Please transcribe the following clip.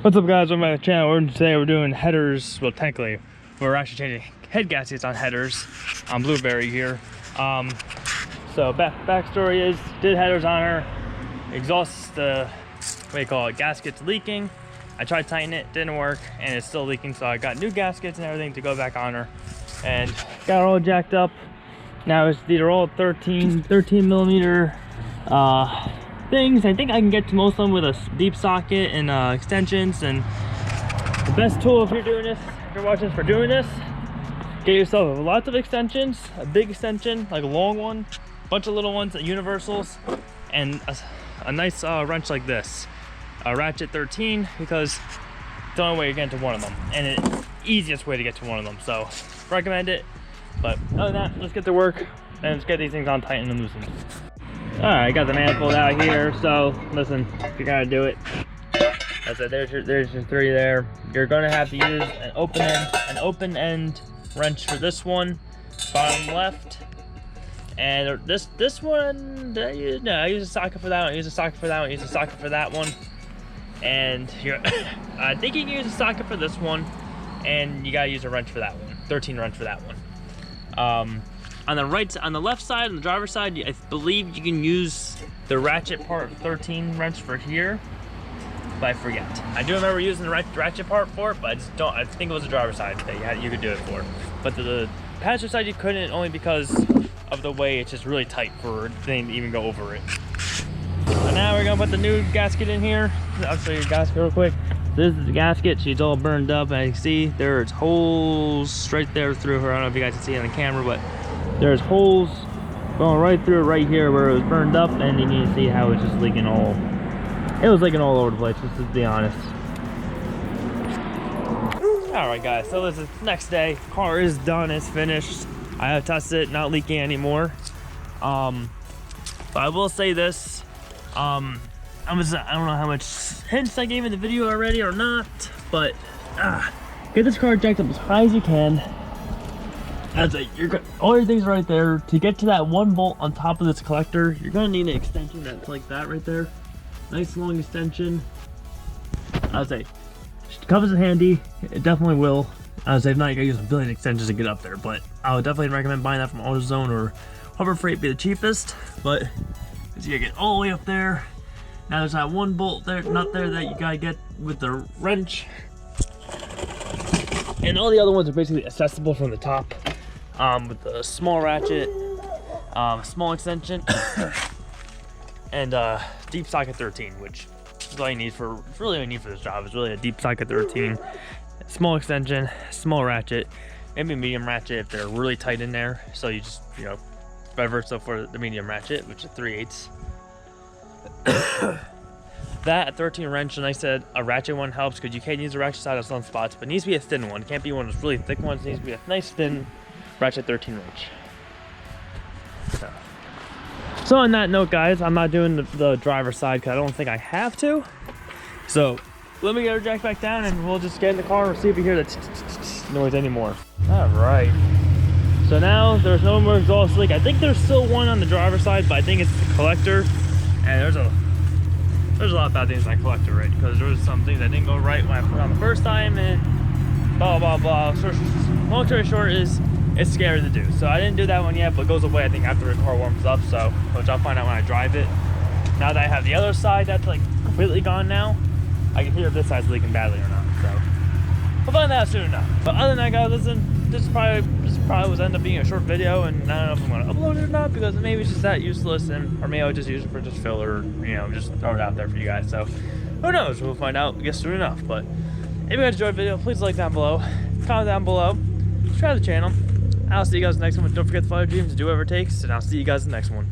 What's up, guys? Welcome back to the channel. Today we're doing headers. Well, technically we're actually changing head gaskets on headers on Blueberry here. So backstory is, did headers on her, exhaust, what do you call it, gasket's leaking. I tried tightening it, didn't work, and it's still leaking, so I got new gaskets and everything to go back on her and got it all jacked up. Now these are all 13 millimeter things. I think I can get to most of them with a deep socket and extensions. And the best tool if you're doing this, if you're watching this for doing this, get yourself lots of extensions, a big extension, like a long one, a bunch of little ones, universals, and a nice wrench like this, a ratchet 13, because it's the only way you're getting to one of them, and it's the easiest way to get to one of them. So recommend it. But other than that, let's get to work and let's get these things on tightened and loosened. Alright, I got the manifold out here, so listen, if you gotta do it, I said there's your three there. You're gonna have to use an open end wrench for this one, bottom left, and this one, I use a socket for that one, use a socket for that one, use a socket for that one, and I think you can use a socket for this one, and you gotta use a wrench for that one, 13 wrench for that one. On the left side, on the driver's side, I believe you can use the ratchet part 13 wrench for here, but I forget. I do remember using the ratchet part for it, but I think it was the driver's side that you could do it for. But the passenger side you couldn't, only because of the way it's just really tight for the thing to even go over it. So now we're gonna put the new gasket in here. I'll show you the gasket real quick. This is the gasket. She's all burned up, and you can see there's holes straight there through her. I don't know if you guys can see it on the camera, but there's holes going right through right here where it was burned up, and you can see how it's just leaking all. It was leaking all over the place, just to be honest. Alright guys, so this is next day. Car is done, it's finished. I have tested it, not leaking anymore. But I will say this. I don't know how much hints I gave in the video already or not, but get this car jacked up as high as you can. All your things right there. To get to that one bolt on top of this collector, you're gonna need an extension that's like that right there. Nice long extension. I would say it comes in handy. It definitely will. I would say if not, you gotta use a billion extensions to get up there. But I would definitely recommend buying that from AutoZone or Harbor Freight, be the cheapest. But as you get all the way up there, now there's that one bolt there, not there, that you gotta get with the wrench. And all the other ones are basically accessible from the top. With the small ratchet, small extension, and deep socket 13, which is all you need for this job. Is really a deep socket 13, small extension, small ratchet, maybe a medium ratchet if they're really tight in there. So you just, vice versa for the medium ratchet, which is 3/8. That, a 13 wrench, and I said a ratchet one helps because you can use a ratchet side on some spots, but it needs to be a thin one. It can't be one of those really thick ones. It needs to be a nice thin ratchet 13 wrench. So on that note, guys, I'm not doing the driver's side because I don't think I have to. So let me get her jacked back down and we'll just get in the car and see if we hear the noise anymore. All right. So now there's no more exhaust leak. I think there's still one on the driver's side, but I think it's the collector. And there's a lot of bad things in that collector, right? Because there was some things that didn't go right when I put it on the first time, and blah blah blah. So long story short is, it's scary to do. So I didn't do that one yet, but it goes away I think after the car warms up, so which I'll find out when I drive it. Now that I have the other side that's like completely gone now, I can hear if this side's leaking badly or not. So we'll find that out soon enough. But other than that, guys, listen, this probably was end up being a short video, and I don't know if I'm gonna upload it or not because maybe it's just that useless, or maybe I'll just use it for just filler, just throw it out there for you guys. So who knows? We'll find out, I guess, soon enough. But if you guys enjoyed the video, please like down below, comment down below, subscribe to the channel. I'll see you guys in the next one. Don't forget to follow your dreams and do whatever it takes, and I'll see you guys in the next one.